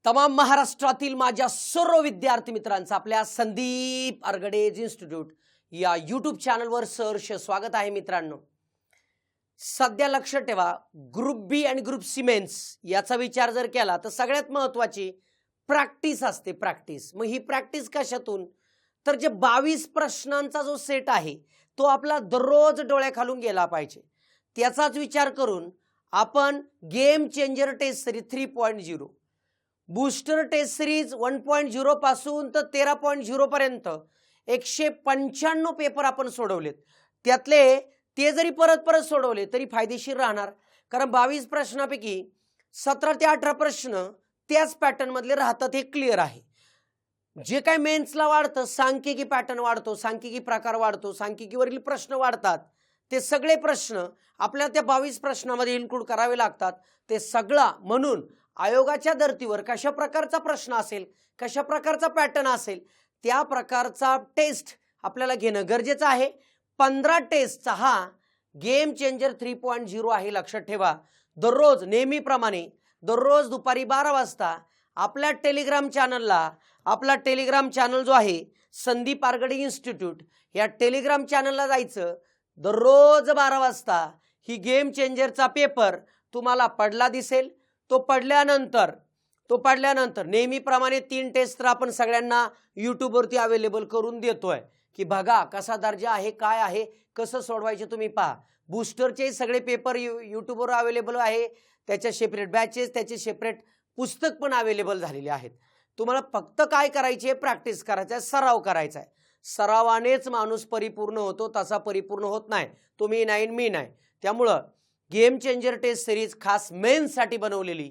तमाम महाराष्ट्रातील माझ्या सर्व विद्यार्थी मित्रांचं आपल्या संदीप अर्गडेज इन्स्टिट्यूट या यूट्यूब चॅनलवर सहर्ष स्वागत आहे. मित्रांनो, सध्या लक्ष ठेवा, ग्रुप बी आणि ग्रुप सी मेन्स याचा विचार जर केला तर सगळ्यात महत्त्वाची प्रॅक्टिस असते. प्रॅक्टिस मग ही प्रॅक्टिस कशातून, तर जे 22 प्रश्नांचा जो सेट आहे तो आपला दररोज डोळ्याखालून गेला पाहिजे. त्याचाच विचार करून आपण game changer test series 3.0, booster test series 1.0 पासून तर 13.0 पर्यंत 195 पेपर आपण सोडवलेत. त्यातले ते जरी परत परत सोडवले तरी फायदेशीर राहणार, कारण 22 प्रश्नापैकी 17 ते 18 प्रश्न त्याच पॅटर्न मधले राहतात. हे क्लिअर आहे. जे काय मेन्सला वाढतं, सांख्यिकी पॅटर्न वाढतो, सांख्यिकी प्रकार वाढतो, सांख्यिकीवरील प्रश्न वाढतात, ते सगळे प्रश्न आपल्याला त्या 22 प्रश्नामध्ये इन्क्लूड करावे लागतात. ते सगळा म्हणून आयोगाच्या धर्तीवर कशा प्रकारचा प्रश्न असेल, कशा प्रकारचा पॅटर्न असेल, त्या प्रकारचा टेस्ट आपल्याला घेणं गरजेचं आहे. 15 टेस्टचा हा गेम चेंजर 3.0 आहे. लक्षात ठेवा, दररोज नेहमीप्रमाणे दररोज दुपारी 12 वाजता आपल्या टेलिग्राम चॅनलला, आपला टेलिग्राम चॅनल जो आहे संदीप अर्गडे इन्स्टिट्यूट, या टेलिग्राम चॅनलला जायचं. दररोज 12 वाजता ही गेम चेंजरचा पेपर तुम्हाला पडला दिसेल. तो पडल्यानंतर नेहमीप्रमाणे 3 टेस्ट तर आपण सगळ्यांना यूट्यूबवरती अवेलेबल करून देतोय की बघा कसा दर्जा आहे, काय आहे, कसं सोडवायचे तुम्ही पहा. बूस्टरचे सगळे पेपर यूट्यूबवर अवेलेबल आहे. त्याच्या सेपरेट बॅचेस, त्याचे सेपरेट पुस्तक पण अवेलेबल झालेले आहेत. तुम्हाला फक्त काय करायचे, प्रॅक्टिस करायचं आहे, सराव करायचा आहे. सरावानेच माणूस परिपूर्ण होतो, तसा परिपूर्ण होत नाही. तुम्ही नाही मी नाही. त्यामुळं गेम चेंजर टेस्ट सिरीज खास मेन्ससाठी बनवलेली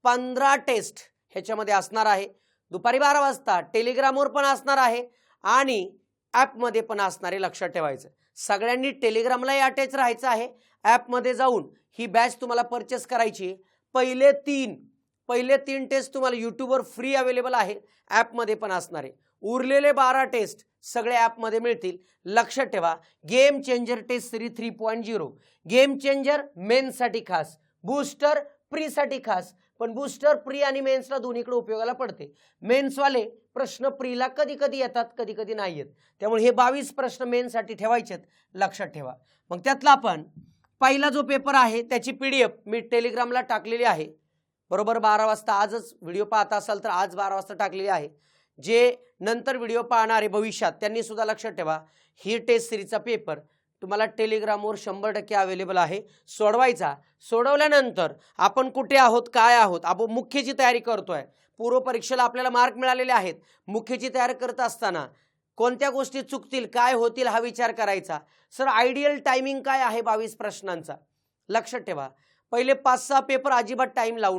15 टेस्ट ह्याच्यामध्ये असणार आहे. दुपारी 12 वाजता टेलिग्रामवर पण असणार आहे आणि ॲपमध्ये पण असणार आहे. लक्षात ठेवायचं, सगळ्यांनी टेलिग्रामलाही अटॅच राहायचं आहे. ॲपमध्ये जाऊन ही बॅच तुम्हाला परचेस करायची. पहिले तीन टेस्ट तुम्हाला यूट्यूबवर फ्री अवेलेबल आहे, ॲपमध्ये पण असणार आहे. उरलेले 12 टेस्ट सगळे ॲपमध्ये मिळतील. लक्षात ठेवा, game changer test series 3.0, game changer मेन्ससाठी खास, बूस्टर प्रीसाठी खास. पण बूस्टर प्री आणि मेन्सला दोन्हीकडे उपयोगाला पडते. मेन्सवाले प्रश्न प्रीला कधी कधी येतात, कधी कधी नाही येत. त्यामुळे हे 22 प्रश्न मेन्ससाठी ठेवायचेत. लक्षात ठेवा. मग त्यातला आपण पहिला जो पेपर आहे त्याची PDF मी टेलिग्रामला टाकलेली आहे. बरोबर 12 वाजता, आजच व्हिडिओ पाहता असाल तर आज 12 वाजता टाकलेली आहे. जे नंतर व्हिडिओ पाहणारे भविष्यात त्यांनी सुद्धा लक्षात ठेवा, ही टेस्ट सिरीजचा पेपर तुम्हाला टेलिग्रामवर 100% अवेलेबल आहे. सोडवायचा. सोडवल्यानंतर आपण कुठे आहोत, काय आहोत, आपण मुख्यची तयारी करतोय. पूर्व परीक्षेला आपल्याला मार्क मिळालेले आहेत. मुख्यची तयारी करत असताना कोणत्या गोष्टी चुकतील, काय होतील हा विचार करायचा. सर आयडियल टायमिंग काय आहे 22 प्रश्नांचा? लक्षात ठेवा, पहिले 5-6 पेपर अजिबात टाईम लावू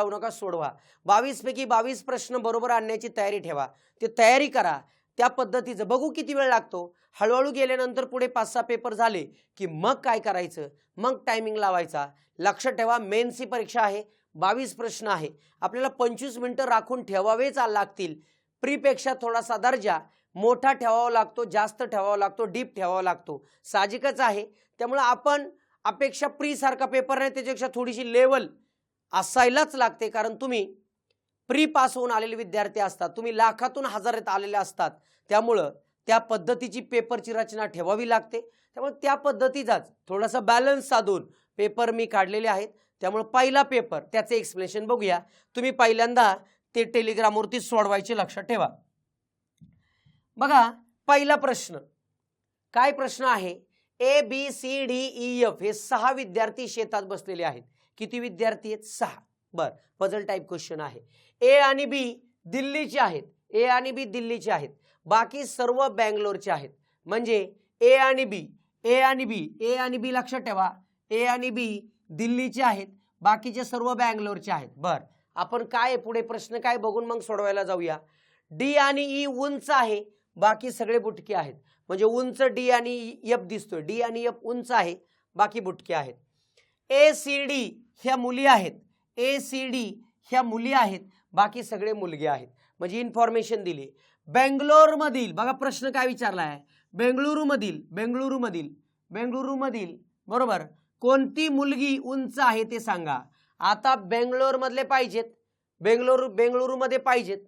नका, सोडवा. 22 पैकी 22 प्रश्न बरोबर आणण्याची तयारी ठेवा. ते तयारी करा. त्या पद्धतीचं बघू किती वेळ लागतो. हळूहळू गेल्यानंतर पुढे 5-6 पेपर झाले की मग काय करायचं, मग टायमिंग लावायचा. लक्षात ठेवा, मेन्सची परीक्षा आहे, 22 प्रश्न आहे. आपल्याला 25 मिनिटं राखून ठेवावेच लागतील. प्रीपेक्षा थोडासा दर्जा मोठा ठेवावा लागतो, जास्त ठेवावा लागतो, डीप ठेवावा लागतो, साहजिकच आहे. त्यामुळे आपण अपेक्षा प्री सारखा पेपर नाही, त्याच्यापेक्षा थोडीशी लेवल असायलाच लागते. कारण तुम्ही प्री पास होऊन आलेले विद्यार्थी असतात, तुम्ही लाखातून हजारात आलेले असतात. त्यामुळं त्या पद्धतीची पेपरची रचना ठेवावी लागते. त्यामुळे त्या पद्धतीचाच थोडासा बॅलन्स साधून पेपर मी काढलेले आहेत. त्यामुळे पहिला पेपर त्याचे एक्सप्लेनेशन बघूया. तुम्ही पहिल्यांदा ते टेलिग्रामवरती सोडवायचे. लक्षात ठेवा. बघा पहिला प्रश्न, काय प्रश्न आहे? ABCDEF हे 6 विद्यार्थी शेतात बसलेले आहेत. किती विद्यार्थी आहेत? 6. बर, पझल टाइप क्वेश्चन आहे. A आणि B दिल्लीचे आहेत. बाकी सर्व बँगलोरचे आहेत. म्हणजे A आणि B लक्षात ठेवा, A आणि B दिल्लीचे आहेत, बाकीचे सर्व बँगलोरचे आहेत. बर, आपण काय पुढे प्रश्न काय बघून मग सोडवायला जाऊया. D आणि E उंच आहे, बाकी सगळे बुटके आहेत. म्हणजे उंच D आणि F दिसतोय. D आणि F उंच आहे, बाकी बुटके आहेत. ACD ह्या मुली आहेत, बाकी सगळे मुलगे आहेत. म्हणजे इन्फॉर्मेशन दिली. बेंगलोरमधील, बघा प्रश्न काय विचारला आहे, बेंगळुरूमधील बरोबर कोणती मुलगी उंच आहे ते सांगा. आता बेंगलोर मधले पाहिजेत, बेंगळुरूमध्ये पाहिजेत,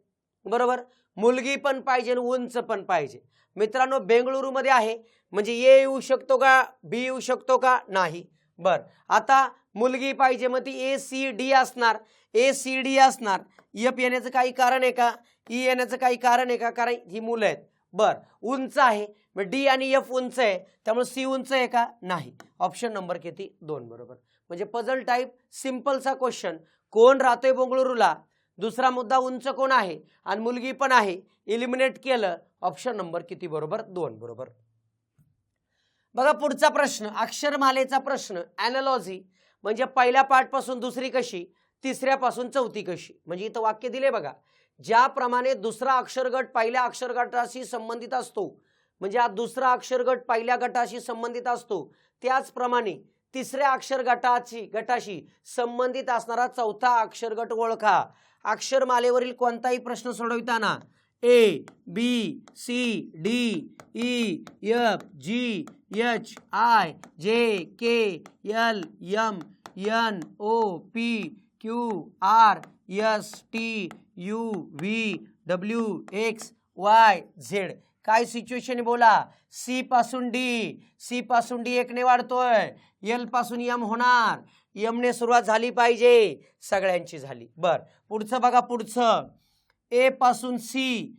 बरोबर. मुलगी पण पाहिजे आणि उंच पण पाहिजे. मित्रांनो, बेंगळुरूमध्ये आहे म्हणजे ए येऊ शकतो का, बी येऊ शकतो का, नाही. बर, आता मुलगी पाहिजे मग ती ACD असणार, ACD असणार. एफ येण्याचं काही कारण आहे का, ई येण्याचं काही कारण आहे का, कारण ही मुलं आहेत. बर, उंच आहे मग डी आणि एफ उंच आहे, त्यामुळे सी उंच आहे का, नाही. ऑप्शन नंबर किती, 2 बरोबर. म्हणजे पझल टाईप सिंपलचा क्वेश्चन. कोण राहतोय बेंगळुरूला, दुसरा मुद्दा उंच कोण आहे आणि मुलगी पण आहे, इलिमिनेट केलं. ऑप्शन नंबर किती बरोबर, 2 बरोबर. बघा पुढचा प्रश्न, अक्षरमालेचा प्रश्न. ॲनालॉजी म्हणजे पहिल्या पार्टपासून दुसरी कशी, तिसऱ्यापासून चौथी कशी. म्हणजे इथं वाक्य दिले बघा, ज्याप्रमाणे दुसरा अक्षरगट पहिल्या अक्षरगटाशी संबंधित असतो, म्हणजे हा दुसरा अक्षरगट पहिल्या गटाशी संबंधित असतो, त्याचप्रमाणे तिसऱ्या गटाशी संबंधित असणारा चौथा अक्षरगट ओळखा. अक्षरमालेवरील कोणताही प्रश्न सोडविताना ABCDEFGHIJKLMNOPQRSTUVWXYZ काय सिच्युएशन बोला. सी पासून डी एकने वाढतोय, एल पासून एम होणार, एम ने सुरुवात झाली पाहिजे, सगळ्यांची झाली. बर, पुढचं बघा, पुढचं ए पासून सी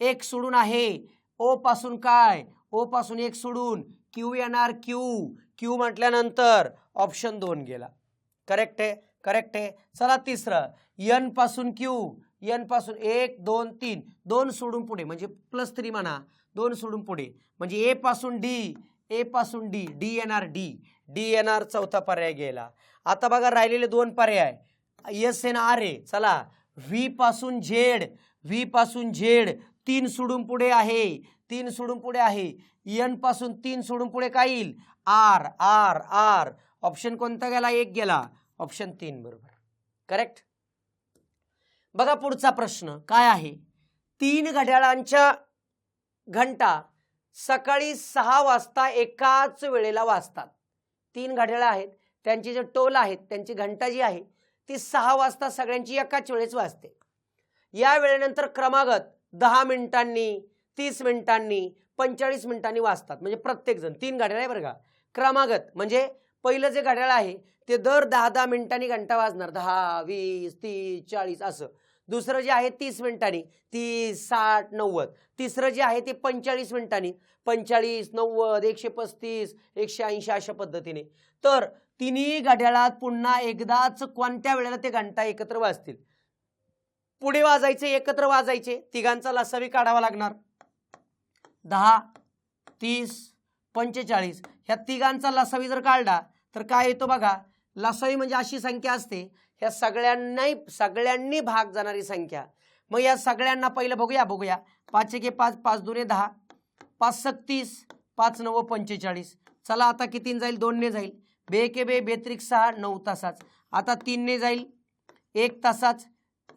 एक सोडून आहे, ओ पासून काय, ओ पासून एक सोडून क्यू येणार, क्यू म्हटल्यानंतर ऑप्शन 2 गेला. करेक्ट आहे. चला तिसरं, एन पासून क्यू, एन पासून 1 2 3 2 सोडून पुढे म्हणजे +3 म्हणा, 2 सोडून पुढे म्हणजे ए पासून डी डी येणार, चौथा पर्याय गेला. आता बघा राहिलेले 2 पर्याय, एस एन आर ए. चला, व्ही पासून झेड 3 सोडून पुढे आहे, एन पासून 3 सोडून पुढे काय येईल, आर. ऑप्शन कोणता गेला, 1 गेला. ऑप्शन 3 बरोबर. करेक्ट. बघा पुढचा प्रश्न काय आहे, 3 घड्याळांच्या घंटा सकाळी 6 वाजता एकाच वेळेला वाजतात. 3 घड्याळ आहेत, त्यांची जे टोल आहेत, त्यांची घंटा जी आहे ती 6 वाजता सगळ्यांची एकाच वेळेस वाजते. या वेळेनंतर क्रमागत 10 मिनिटांनी, 30 मिनिटांनी, 45 मिनिटांनी वाजतात. म्हणजे प्रत्येक जण 3 घड्याळ आहे बरं का, क्रमागत. म्हणजे पहिलं जे घड्याळ आहे ते दर 10-10 मिनिटांनी घंटा वाजणार, 10 20 30 40 असं. दुसरं जे आहे 30 मिनिटांनी, 30 60 90. तिसरं जे आहे ते 45 मिनिटांनी, 45 90 135 180 अशा पद्धतीने. तर तिन्ही घड्याळात पुन्हा एकदाच कोणत्या वेळेला ते घंटा एकत्र वाजतील, पुढे वाजायचे, एकत्र वाजायचे. तिघांचा लसावी काढावा लागणार, 10 30 45. ह्या तिघांचा लसावी जर काढला तर काय येतो बघा, लसावी म्हणजे अशी संख्या असते ह्या सगळ्यांनी भाग जाणारी संख्या. मग या सगळ्यांना पहिलं बघूया 5 एके 5, 5 दुने 10, 5 सक 30, 5 9 45. चला आता कितीने जाईल, 2 ने जाईल, 2 एके 2 2 त्रिक 6 9 तासाच. आता 3 ने जाईल 1 तासाच,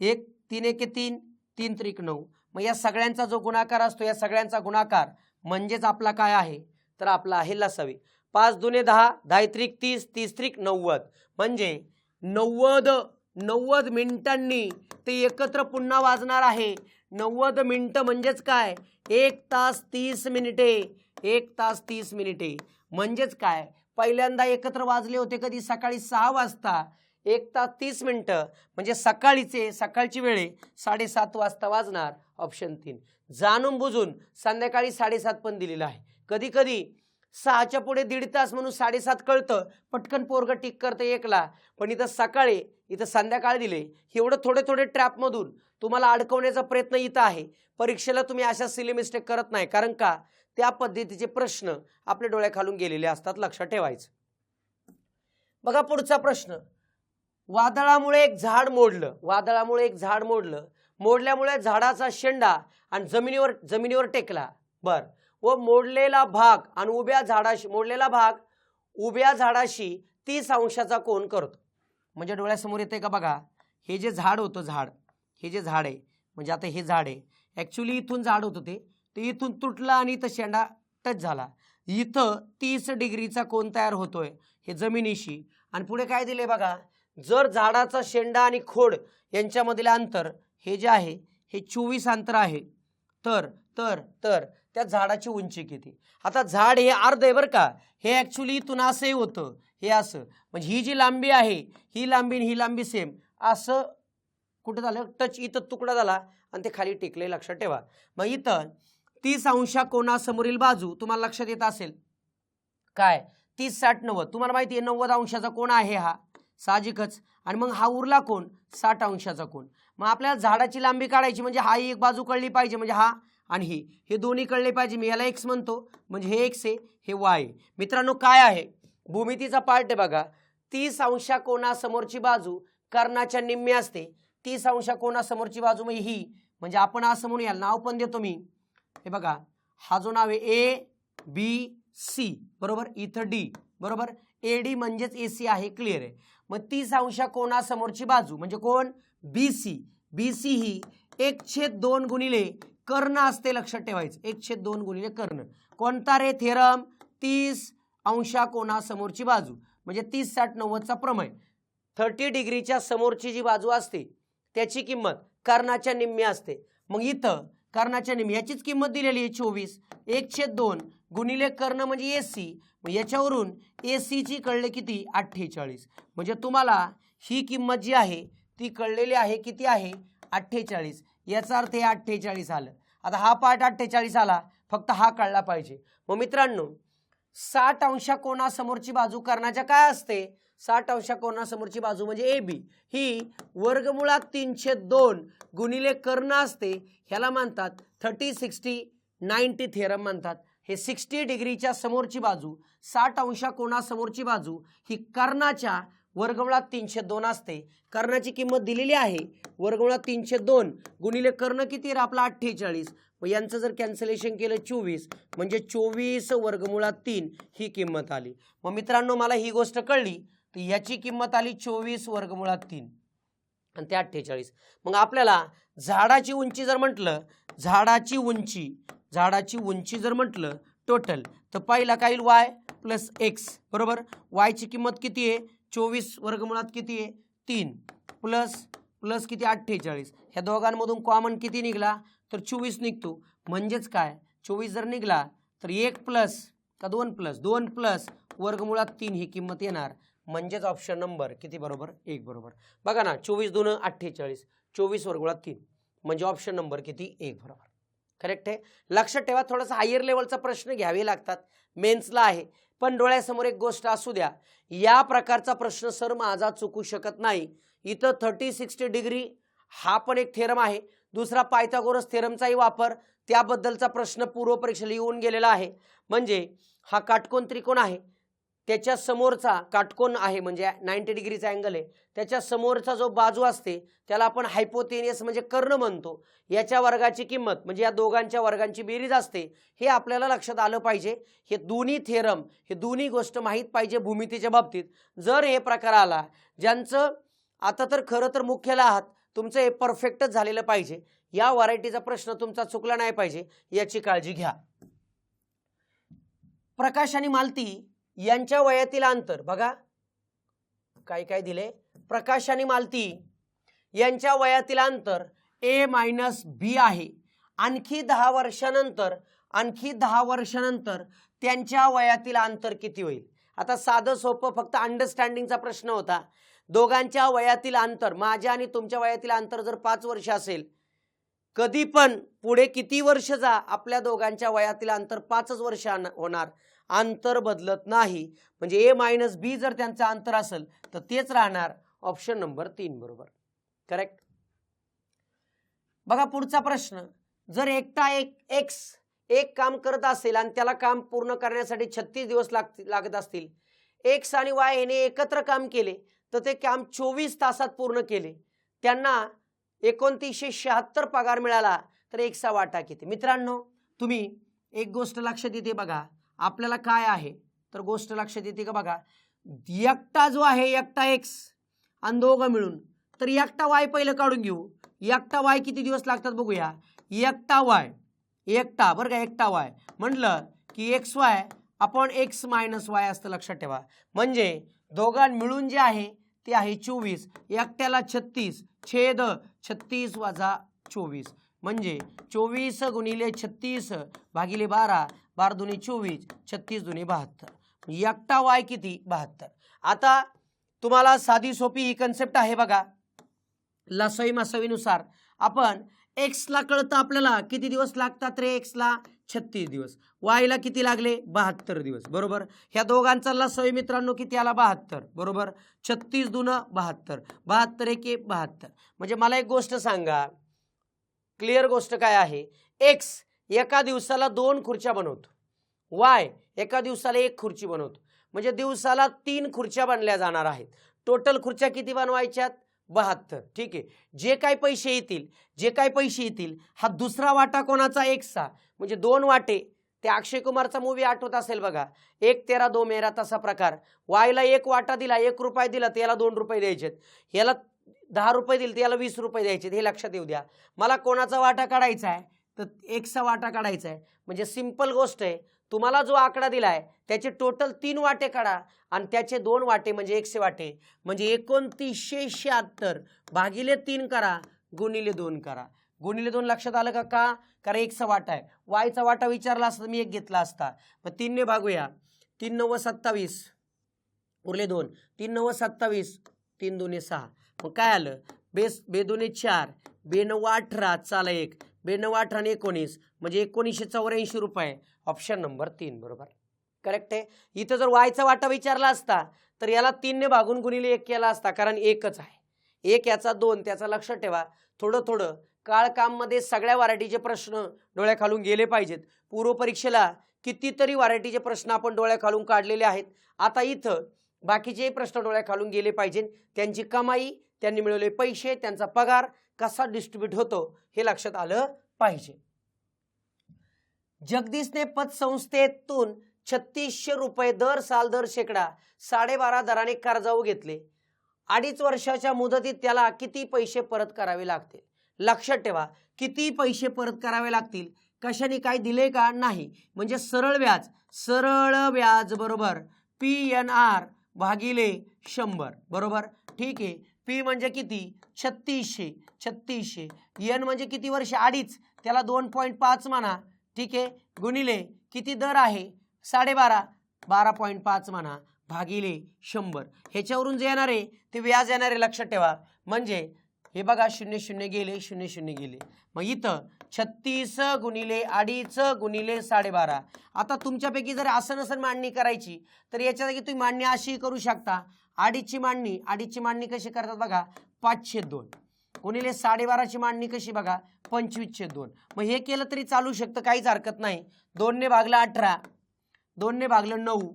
1 3 एके 3 3 त्रिक 9. मग या सगळ्यांचा जो गुणाकार असतो, या सगळ्यांचा गुणाकार म्हणजेच आपला काय आहे, तर आपला आहे लसावी. 5 दुने 10, 10 त्रिक 30, 30 त्रिक 90. म्हणजे 90 मिनिटांनी ते एकत्र पुन्हा वाजणार आहे. 90 मिनिटं म्हणजेच काय, 1 तास 30 मिनिटे, 1 तास 30 मिनिटे. म्हणजेच काय, पहिल्यांदा एकत्र वाजले होते कधी, सकाळी 6 वाजता, 1 तास 30 मिनिटं. म्हणजे सकाळची वेळ 7:30 वाजता वाजणार. ऑप्शन 3. जाणून बुजून संध्याकाळी 7:30 पण दिलेलं आहे. कधी कधी 6च्या पुढे 1.5 तास म्हणून 7:30 कळतं, पटकन पोरगं टिक करतं 1ला. पण इथं सकाळी, इथं संध्याकाळ दिले. एवढं थोडे ट्रॅपमधून तुम्हाला अडकवण्याचा प्रयत्न इथं आहे. परीक्षेला तुम्ही अशा सिली मिस्टेक करत नाही, कारण का त्या पद्धतीचे प्रश्न आपल्या डोळ्याखालून गेलेले असतात, लक्षात ठेवायचं. बघा पुढचा प्रश्न, वादळामुळे एक झाड मोडलं, मोडल्यामुळे झाडाचा शेंडा आणि जमिनीवर टेकला. बर, व मोडलेला भाग उभ्या झाडाशी 30 अंशाचा कोन करतो. म्हणजे डोळ्यासमोर येते का बघा, हे जे झाड होतं, हे जे झाड आहे, म्हणजे आता हे झाड आहे, ॲक्च्युली इथून झाड होतं ते इथून तुटलं आणि इथं शेंडा टच झाला. इथं 30 डिग्रीचा कोन तयार होतोय हे जमिनीशी. आणि पुढे काय दिले बघा, जर झाडाचा शेंडा आणि खोड यांच्यामधील अंतर हे जे आहे हे 24 अंतर आहे, तर तर तर त्या झाडाची उंची किती? आता झाड हे अर्ध आहे बरं का, हे ॲक्च्युली इथून असंही होतं, हे असं, म्हणजे ही जी लांबी आहे ही लांबी आणि ही लांबी सेम, असं कुठं झालं, टच इथं तुकडा झाला आणि ते खाली टिकले, लक्षात ठेवा. मग इथं 30 अंश कोनासमोरील बाजू तुम्हाला लक्षात येत असेल काय, 30 60 90, तुम्हाला माहिती आहे 90 अंशाचा कोण आहे हा, साहजिकच. आणि मग हा उरला कोण, 60 अंशाचा कोण. मग आपल्याला झाडाची लांबी काढायची, म्हणजे हा एक बाजू कळली पाहिजे, म्हणजे हा आणि हे दोन्ही कळले पाहिजे. मी याला एक्स म्हणतो, म्हणजे हे एक्स आहे, हे वाय. मित्रांनो काय आहे, भूमितीचा पार्ट आहे बघा. 30 अंश कोनासमोरची बाजू कर्णाच्या निम्मी असते. 30 अंश कोनासमोरची बाजू म्हणजे ही, म्हणजे आपण असं म्हणू, याला नाव पण देतो मी, हे बघा, हा जो नाव आहे ए बी सी, बरोबर, इथं डी, बरोबर, ए डी म्हणजेच ए सी आहे, क्लिअर आहे. मग 30 अंश कोनासमोरची बाजू म्हणजे कोण, बी सी. बी सी ही 1/2 गुणिले कर्ण असते, लक्षात ठेवायचं, 1/2 गुणिले कर्ण. कोणता रे थेरम, 30 अंश कोनासमोरची बाजू म्हणजे 30 60 90चा प्रमेय. 30 डिग्रीच्या समोरची जी बाजू असते त्याची किंमत कर्णाच्या निम्मी असते. मग इथं कर्णाच्या निम्मी याचीच किंमत दिलेली आहे 24, 1/2 गुणिले कर्ण म्हणजे ए सी, याच्यावरून ए सीची कळले किती, 48. म्हणजे तुम्हाला ही किंमत जी आहे ती कळलेली आहे, किती आहे, 48. याचा अर्थ हे 48 आलं. आता हा पार्ट 48 आला, फक्त हा कळला पाहिजे. मग मित्रांनो 60 अंश कोनासमोरची बाजू कर्णाच्या काय असते, 60 अंश कोनासमोरची बाजू म्हणजे ए बी, ही वर्गमुळात 3/2 गुणिले कर्ण असते. ह्याला म्हणतात 30 60 90 थेरम म्हणतात. हे 60 डिग्रीच्या समोरची बाजू, 60 अंश कोनासमोरची बाजू ही कर्णाच्या वर्गमुळात 3/2 असते. कर्णाची किंमत दिलेली आहे, वर्गमुळात 3/2 गुणिले कर्ण किती रे आपला 48. मग यांचं जर कॅन्सलेशन केलं 24, म्हणजे 24 वर्गमुळात 3 ही किंमत आली. मग मित्रांनो मला ही गोष्ट कळली, तर याची किंमत आली 24 वर्गमुळात 3 आणि ते 48. मग आपल्याला झाडाची उंची जर म्हटलं, झाडाची उंची जर म्हटलं टोटल, तर पहिला काय येईल, वाय प्लस एक्स, बरोबर. वायची किंमत किती आहे, 24 वर्गमुळात किती आहे 3 प्लस किती 48. ह्या दोघांमधून कॉमन किती निघाला, तर 24 निघतो. म्हणजेच काय, 24 जर निघाला तर 1 प्लस का 2 प्लस वर्गमुळात 3 ही किंमत येणार. म्हणजेच ऑप्शन नंबर किती बरोबर, 1 बरोबर. बघा ना, 24 2 48, 24 वर्गमुळात 3 म्हणजे ऑप्शन नंबर किती, 1 बरोबर, करेक्ट आहे. लक्षात ठेवा, थोडासा हायर लेवलचा प्रश्न घ्यावे लागतात, मेन्सला आहे. पण डोळ्यासमोर एक गोष्ट असू द्या, या प्रकारचा प्रश्न सर माझा चुकू शकत नाही. इथं 30 60 डिग्री हा पण एक थेरम आहे, दुसरा पायथागोरस थेरमचाही वापर, त्याबद्दलचा प्रश्न पूर्व परीक्षेला येऊन गेलेला आहे. म्हणजे हा काटकोन त्रिकोण आहे, त्याच्या समोरचा काटकोन आहे म्हणजे 90 डिग्रीचा अँगल आहे, त्याच्या समोरचा जो बाजू असते त्याला आपण हायपोतेनियस म्हणजे कर्ण म्हणतो. याच्या वर्गाची किंमत म्हणजे या दोघांच्या वर्गांची बेरीज असते, हे आपल्याला लक्षात आलं पाहिजे. हे दोन्ही थेरम, हे दोन्ही गोष्ट माहीत पाहिजे भूमितीच्या बाबतीत. जर हे प्रकार आला, ज्यांचं आता तर खरं तर मुख्याला आहात, तुमचं हे परफेक्टच झालेलं पाहिजे, या व्हरायटीचा प्रश्न तुमचा चुकला नाही पाहिजे, याची काळजी घ्या. प्रकाश आणि मालती यांच्या वयातील अंतर बघा, काय काय दिले, प्रकाश आणि मालती यांच्या वयातील अंतर a मायनस बी आहे. आणखी 10 वर्षानंतर त्यांच्या वयातील अंतर किती होईल. आता साधं सोपं फक्त अंडरस्टँडिंगचा प्रश्न होता. दोघांच्या वयातील अंतर, माझ्या आणि तुमच्या वयातील अंतर जर 5 वर्ष असेल, कधी पण पुढे किती वर्ष जा, आपल्या दोघांच्या वयातील अंतर 5च वर्ष होणार, अंतर बदलत नाही. म्हणजे ए मायनस बी जर त्यांचं अंतर असेल तर तेच राहणार. ऑप्शन नंबर 3 बरोबर, करेक्ट. बघा पुढचा प्रश्न, जर एकटा एक काम करत असेल आणि त्याला काम पूर्ण करण्यासाठी 36 दिवस लागत असतील, एक्स आणि वाय याने एकत्र काम केले तर ते काम 24 तासात पूर्ण केले, त्यांना 2976 पगार मिळाला, तर एक्सचा वाटा किती. मित्रांनो तुम्ही एक गोष्ट लक्षात येते बघा, आपल्याला काय आहे तर गोष्ट लक्षात येते का बघा, एकटा जो आहे एकटा एक्स आणि दोघं मिळून, तर एकटा वाय पहिलं काढून घेऊ. एकटा वाय किती दिवस लागतात बघूया. एकटा वाय, एकटा बरं का, एकटा वाय म्हटलं की एक्स वाय आपण एक्स मायनस वाय असतं, लक्षात ठेवा. म्हणजे दोघां मिळून जे आहे ते आहे 24, एकट्याला 36 छेद 36 वजा 24 म्हणजे 24 गुणिले 36 भागिले 12, 12 दुनी 24, 36 दुनी 72, एकटा वाय किती 72. आता तुम्हाला साधी सोपी ही कन्सेप्ट आहे बघा. लसावी मसावीनुसार आपण एक्स ला कळतं आपल्याला किती दिवस लागतात रे, एक्स ला 36 दिवस, वाय ला किती लागले 72 दिवस बरोबर. ह्या दोघांचा लसावी मित्रांनो किती आला 72 बरोबर. 36 दुन 72, 72 एके 72. म्हणजे मला एक गोष्ट सांगा, क्लिअर गोष्ट काय आहे, एक्स एका दिवसाला 2 खुर्च्या बनवतो, वाय एका दिवसाला 1 खुर्ची बनवतो, म्हणजे दिवसाला 3 खुर्च्या बनल्या जाणार आहेत. टोटल खुर्च्या किती बनवायच्यात 72. ठीक आहे. जे काही पैसे येतील हा दुसरा वाटा कोणाचा एक्सचा, म्हणजे 2 वाटे. ते अक्षय कुमारचा मूवी आठवत असेल बघा, 1 तेरा 2 मेरा, तसा प्रकार. वायला 1 वाटा दिला, 1 रुपये दिला त्याला 2 रुपये द्यायचे, याला 10 रुपये दिले त्याला 20 रुपये द्यायचे. हे लक्षात येऊ द्या. मला कोणाचा वाटा काढायचा आहे तर एक्सचा वाटा काढायचा आहे. म्हणजे सिंपल गोष्ट आहे, तुम्हाला जो आकडा दिलाय त्याचे टोटल 3 वाटे काढा आणि त्याचे 2 वाटे म्हणजे 100 वाटे, म्हणजे 2976 भागिले 3 करा गुणिले 2 करा. गुणिले 2 लक्षात आलं का? कारण एक्सचा वाटा आहे, वायचा वाटा विचारला असता मी 1 घेतला असता. मग 3 ने भागूया, 3 9 27 उरले 2, 3 9 27, 3 2 6. मग काय आलं, बे 2 4, बे 9 18, चाला 1, बे 9 18 19 म्हणजे 1984 रुपये. ऑप्शन नंबर 3 बरोबर करेक्ट आहे. इथं जर वायचा वाटा विचारला असता तर याला 3 ने भागून गुणिले 1 केला असता, कारण एकच आहे. 1 याचा 2 त्याचा लक्षात ठेवा. थोडं थोडं काळकाम मध्ये सगळ्या व्हरायटीचे प्रश्न डोळ्याखालून गेले पाहिजेत. पूर्व परीक्षेला कितीतरी व्हरायटीचे प्रश्न आपण डोळ्याखालून काढलेले आहेत. आता इथं बाकीचे प्रश्न डोळ्याखालून गेले पाहिजेत. त्यांची कमाई, त्यांनी मिळवले पैसे, त्यांचा पगार कसा डिस्ट्रीब्यूट होतो हे लक्षात आलं पाहिजे. जगदीशने पतसंस्थेतून 3600 रुपये दर साल दर शेकडा 12.5 दराने कर्जाऊ घेतले. 2.5 वर्षाच्या मुदतीत त्याला किती पैसे परत करावे लागतील? लक्षात ठेवा, किती पैसे परत करावे लागतील. कशाने काय दिले का नाही, म्हणजे सरळ व्याज बरोबर PNR भागिले 100 बरोबर. ठीक आहे. पी म्हणजे किती 3600, एन म्हणजे किती वर्ष 2.5, त्याला 2.5 म्हणा. ठीक आहे. गुणिले किती दर आहे 12.5, 12.5 म्हणा भागिले 100. ह्याच्यावरून जे येणार आहे ते व्याज येणार आहे, लक्षात ठेवा. म्हणजे हे बघा 0 0 गेले, 0 0 गेले. मग इथं 36 गुणिले 2.5 गुणिले 12.5. आता तुमच्यापैकी जर असं नसेल मांडणी करायची तर याच्या जागी तुम्ही मांडणी अशी करू शकता. 2.5ची मांडणी कशी करतात बघा, 5/2 गुणिले 12.5ची मांडणी कशी बघा 25/2. मग हे केलं तरी चालू शकतं, काहीच हरकत नाही. 2 ने भागलं 18, 2 ने भागलं 9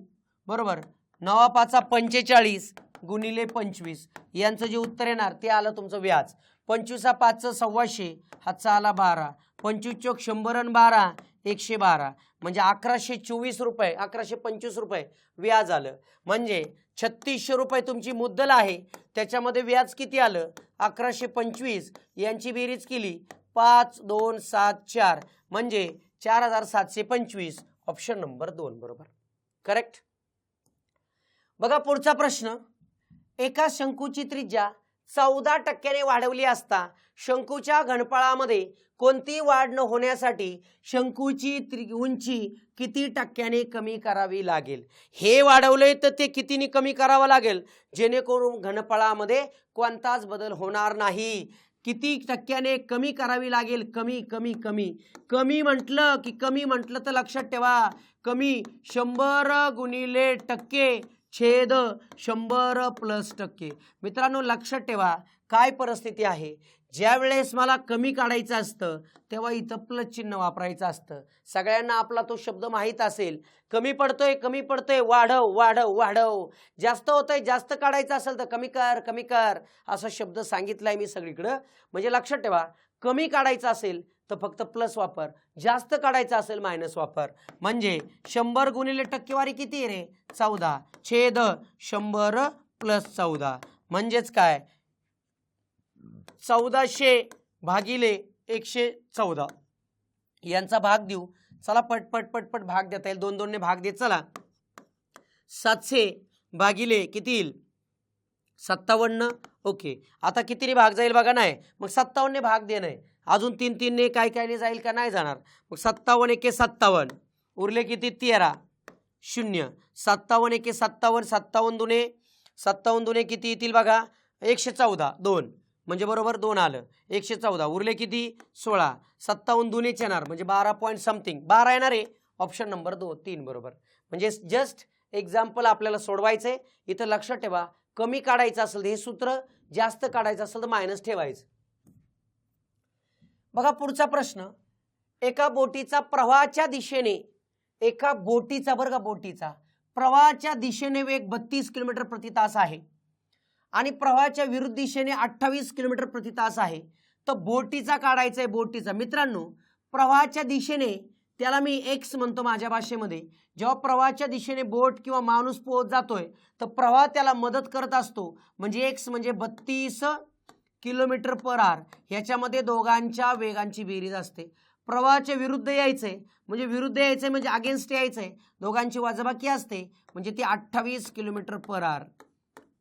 बरोबर. 9 5 45 गुणिले 25, यांचं जे उत्तर येणार ते आलं तुमचं व्याज. 25 5 125, हाचा आला 12, 25 चोक 100 आणि 12 112, म्हणजे 1124 रुपये, 1125 रुपये व्याज आलं. म्हणजे 3600 रुपये तुमची मुद्दल आहे, त्याच्यामध्ये व्याज किती आलं 1125. यांची बेरीज केली 5 2 7 4 म्हणजे 4725. ऑप्शन नंबर 2 बरोबर करेक्ट. बघा पुढचा प्रश्न. एका शंकूची त्रिज्या 14% वाढवली असता शंकूच्या घनफळामध्ये कोणती वाढ न होण्यासाठी शंकूची उंची किती टक्क्याने कमी करावी लागेल? हे वाढवले तर ते कितीने कमी करावं लागेल जेणेकरून घनफळामध्ये कोणताच बदल होणार नाही. किती टक्क्याने कमी करावी लागेल? कमी म्हटलं तर लक्षात ठेवा, कमी 100 गुणिले टक्के छेद 100 प्लस टक्के. मित्रांनो लक्षात ठेवा, काय परिस्थिती आहे, ज्या वेळेस मला कमी काढायचं असतं तेव्हा इथं प्लस चिन्ह वापरायचं असतं. सगळ्यांना आपला तो शब्द माहीत असेल, कमी पडतोय वाढव. जास्त होतंय, जास्त काढायचं असेल तर कमी कर असा शब्द सांगितलाय मी सगळीकडं. म्हणजे लक्षात ठेवा, कमी काढायचं असेल तर फक्त प्लस वापर, जास्त काढायचं असेल मायनस वापर. म्हणजे 100 गुणिले टक्केवारी किती आहे रे 14 छेद 100 प्लस 14 म्हणजेच काय 1400 भागिले 114. यांचा भाग देऊ, चला पटपट भाग देता येईल, 2 2 ने भाग दे. चला 700 भागिले किती येईल 57. ओके, आता कितीने भाग जाईल बघा. नाही, मग 57ने भाग दे नाही. अजून 3 काय काय जाईल का नाही जाणार. मग 57 एके 57 उरले किती 13 0. 57 एके 57 57 दुने किती येतील बघा 114 2 म्हणजे बरोबर 2 आलं. 114 उरले किती 16. 57 दुनेच येणार म्हणजे 12 पॉईंट समथिंग 12 येणार आहे. ऑप्शन नंबर 3 बरोबर. म्हणजे जस्ट एक्झाम्पल आपल्याला सोडवायचंय. इथं लक्षात ठेवा, कमी काढायचं असेल हे सूत्र, जास्त काढायचं असेल तर मायनस ठेवायचं. बघा पुढचा प्रश्न. एका बोटीचा प्रवाहाच्या दिशेने प्रवाहाच्या दिशेने वेग 32 किलोमीटर प्रति तास आहे आणि प्रवाहाच्या विरुद्ध दिशेने 28 किलोमीटर प्रति तास आहे. तर बोटीचा काढायचा आहे. बोटीचा मित्रांनो, प्रवाहाच्या दिशेने त्याला मी एक्स म्हणतो माझ्या भाषेमध्ये. जेव्हा प्रवाहाच्या दिशेने बोट किंवा माणूस पोहोच जातोय तर प्रवाह त्याला मदत करत असतो. म्हणजे एक्स म्हणजे 32 किलोमीटर पर आवर. ह्याच्यामध्ये दोघांच्या वेगांची बेरीज असते. प्रवाहाच्या विरुद्ध यायचंय म्हणजे अगेन्स्ट यायचंय, दोघांची वजाबाकी असते म्हणजे ती 28 किलोमीटर पर आवर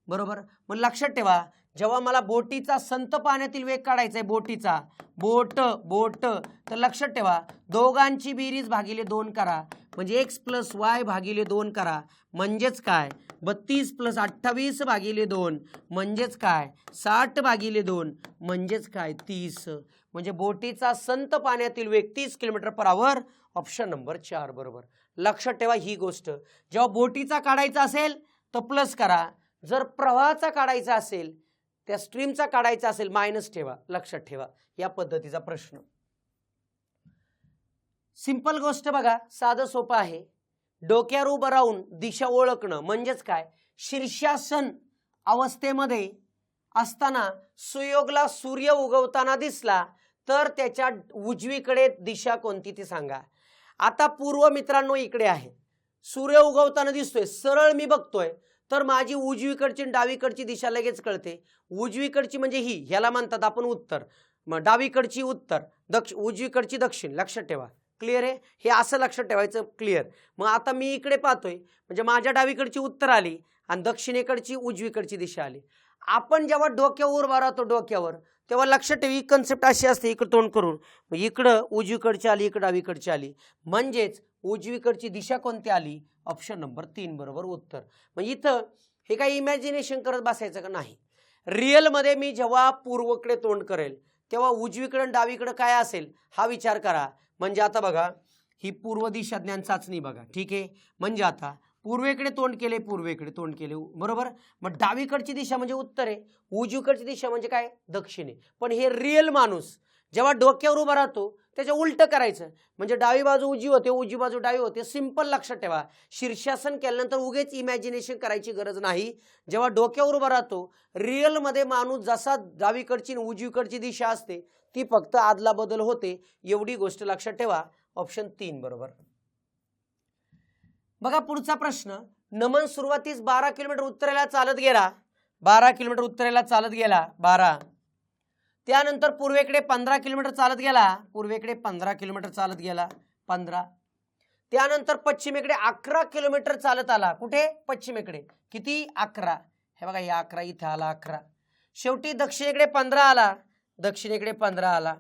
बरोबर. मग लक्षात ठेवा, जेव्हा मला बोटीचा संत पाण्यातील वेग काढायचा आहे, बोट तर लक्षात ठेवा दोघांची बेरीज भागिले 2 करा म्हणजे x + y भागिले 2 करा म्हणजेच काय 32 + 28 भागिले 2 म्हणजेच काय 60 भागिले 2 म्हणजेच काय 30. म्हणजे बोटीचा संत पाण्यातील वेग 30 kilometre per hour. Option number 4 बरोबर. लक्षात ठेवा ही गोष्ट, जेव्हा बोटीचा काढायचा असेल तर प्लस करा, जर प्रवाहाचा काढायचा असेल त्या स्ट्रीमचा काढायचा असेल मायनस ठेवा. लक्षात ठेवा या पद्धतीचा प्रश्न. सिंपल गोष्ट बघा, साधं सोपं आहे. डोक्यावर उभं राहून दिशा ओळखणं म्हणजेच काय, शीर्षासन अवस्थेमध्ये असताना सुयोगला सूर्य उगवताना दिसला तर त्याच्या उजवीकडे दिशा कोणती ती सांगा. आता पूर्व मित्रांनो इकडे आहे, सूर्य उगवताना दिसतोय, सरळ मी बघतोय तर माझी उजवीकडची आणि डावीकडची दिशा लगेच कळते. उजवीकडची म्हणजे ही, ह्याला म्हणतात आपण उत्तर, मग डावीकडची उत्तर, उजवीकडची दक्षिण. लक्षात ठेवा, क्लिअर आहे हे, असं लक्षात ठेवायचं. क्लिअर. मग आता मी इकडे पाहतोय म्हणजे माझ्या डावीकडची उत्तर आली आणि दक्षिणेकडची उजवीकडची दिशा आली. आपण जेव्हा डोक्यावर उभा राहतो डोक्यावर, तेव्हा लक्षात ठेवी कन्सेप्ट अशी असते, इकडं तोंड करून इकडं उजवीकडची आली, इकडं डावीकडची आली, म्हणजेच उजवीकडची दिशा कोणती आली. ऑप्शन नंबर 3 बरोबर उत्तर. मग इथं हे काही इमॅजिनेशन करत बसायचं का नाही. रिअलमध्ये मी जेव्हा पूर्वेकडे तोंड करेल तेव्हा उजवीकडे आणि डावीकडे काय असेल हा विचार करा. म्हणजे आता बघा ही पूर्व दिशा ज्ञान चाचणी बघा, ठीक आहे. म्हणजे आता पूर्वेकडे तोंड केले बरोबर. मग डावीकडची दिशा म्हणजे उत्तर आहे, उजवीकडची दिशा म्हणजे काय दक्षिण आहे. पण हे रिअल माणूस जेव्हा डोक्यावर उभा राहतो त्याच्या उलटं करायचं म्हणजे डावी बाजू उजवी होते, उजवी बाजू डावी होते. सिंपल लक्षात ठेवा, शीर्षासन केल्यानंतर उगेच इमॅजिनेशन करायची गरज नाही. जेव्हा डोक्यावर उभा राहतो रिअलमध्ये माणूस जसा डावीकडची आणि उजवीकडची दिशा असते ती फक्त आदला बदल होते, एवढी गोष्ट लक्षात ठेवा. ऑप्शन 3 बरोबर. बघा पुढचा प्रश्न. नमन सुरुवातीस 12 किलोमीटर उत्तरेला चालत गेला, 12 किलोमीटर उत्तरेला चालत गेला 12. त्यानंतर पूर्वेकडे 15 किलोमीटर चालत गेला, पूर्वेकडे 15 किलोमीटर चालत गेला 15. त्यानंतर पश्चिमेकडे 11 किलोमीटर चालत आला. कुठे पश्चिमेकडे किती 11. हे बघा या 11 इथे आला 11. शेवटी दक्षिणेकडे 15 आला, दक्षिणेकडे 15 आला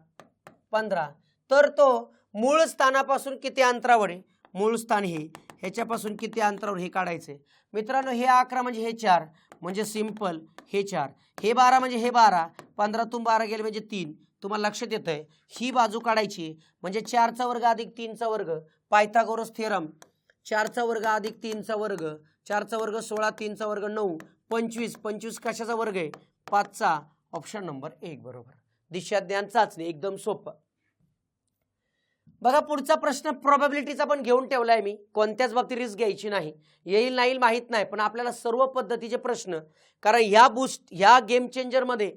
15. तर तो मूळ स्थानापासून किती अंतरावर आहे, मूळ स्थान हे ह्याच्यापासून किती अंतरावर हे काढायचे मित्रांनो. हे 11 म्हणजे हे 4 म्हणजे सिंपल हे 4, हे 12 म्हणजे हे 12, 15तून 12 गेले म्हणजे 3. तुम्हाला लक्षात येतंय ही बाजू काढायची म्हणजे 4चा वर्ग अधिक 3चा वर्ग, पायथागोरस थेरम. 4चा वर्ग अधिक 3चा वर्ग, 4चा वर्ग 16, 3चा वर्ग 9, 25. 25 कशाचा वर्ग आहे 5चा. ऑप्शन नंबर 1 बरोबर. दिशा ज्ञान चाचणी एकदम सोपं. बघा पुढचा प्रश्न प्रोबॅबिलिटीचा पण घेऊन ठेवलाय मी, कोणत्याच बाबतीत रिस्क घ्यायची नाही. येईल नाही माहित नाही, पण आपल्याला सर्व पद्धतीचे प्रश्न, कारण ह्या गेम चेंजर मध्ये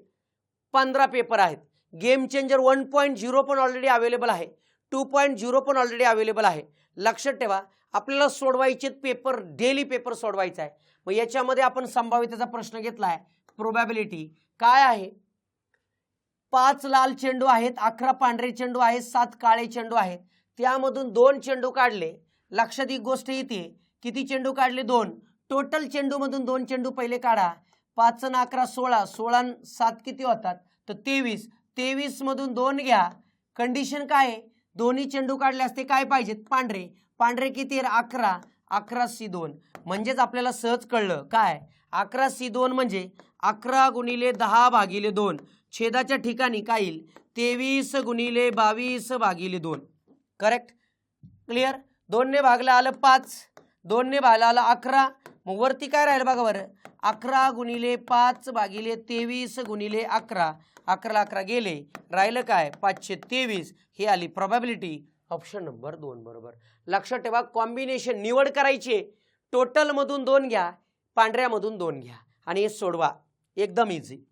15 पेपर आहेत. गेम चेंजर 1.0 पण ऑलरेडी अवेलेबल आहे, 2.0 पण ऑलरेडी अवेलेबल आहे. लक्षात ठेवा आपल्याला सोडवायचे पेपर, डेली पेपर सोडवायचा आहे. मग याच्यामध्ये आपण संभाव्यतेचा प्रश्न घेतलाय. प्रोबॅबिलिटी काय आहे, 5 लाल चेंडू आहेत, 11 पांढरे चेंडू आहेत, 7 काळे चेंडू आहेत. त्यामधून 2 चेंडू काढले. लक्षात एक गोष्ट येते, किती चेंडू काढले 2. टोटल चेंडूमधून 2 चेंडू पहिले काढा. 5 आणि 11 16, 16 आणि 7 किती होतात तर 23, 23 मधून 2 घ्या. कंडिशन काय आहे, दोन्ही चेंडू काढले असते काय पाहिजेत पांढरे, पांढरे किती 11, 11C2 म्हणजेच आपल्याला सहज कळलं काय 11C2 म्हणजे 11 गुणिले 10 भागिले 2, छेदाच्या ठिकाणी काय येईल 23 गुणिले 22 भागिले 2. Correct, clear. 2 ने भागला आलं 5, 2 ने भागला आलं 11, मग वरती काय राहिलं बघा बरं 11 गुणिले 5 भागिले 23 गुणिले 11, 11 11 गेले, राहिलं काय 523. ही आली प्रोबॅबिलिटी, ऑप्शन नंबर 2 बरोबर. लक्षात ठेवा कॉम्बिनेशन निवड करायची, टोटल मधून 2 घ्या, पांढऱ्यामधून 2 घ्या आणि हे सोडवा, एकदम इझी.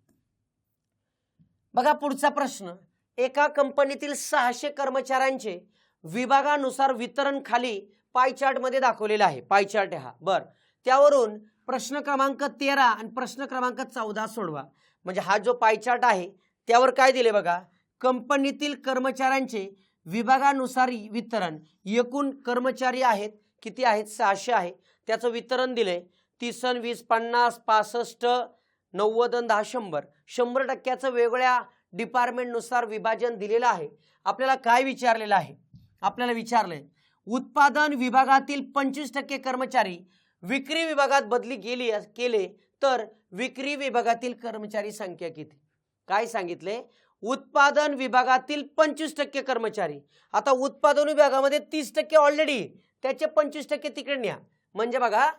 बघा पुढचा प्रश्न, एका कंपनीतील 600 कर्मचाऱ्यांचे विभागानुसार वितरण खाली पाय चार्ट मध्ये दाखवलेलं आहे. पाय चार्ट हा बर, त्यावरून प्रश्न क्रमांक 13 आणि प्रश्न क्रमांक 14 सोडवा. म्हणजे हा जो पाय चार्ट आहे त्यावर काय दिले बघा, कंपनीतील कर्मचाऱ्यांचे विभागानुसार वितरण, एकूण कर्मचारी आहेत किती आहेत 600 आहे, त्याचं वितरण दिले 30 आणि 20 50 65 90 आणि 10 100, 100% वेगळ्या डिपार्टमेंटनुसार विभाजन दिलेलं आहे. आपल्याला काय विचारलेलं आहे, आपल्याला विचारलंय उत्पादन विभागातील 25% कर्मचारी विक्री विभागात बदली केले तर विक्री विभागातील कर्मचारी संख्या किती. काय सांगितले, उत्पादन विभागातील 25% कर्मचारी. आता उत्पादन विभागामध्ये 30% ऑलरेडी, त्याचे 25% तिकडे न्या, म्हणजे बघा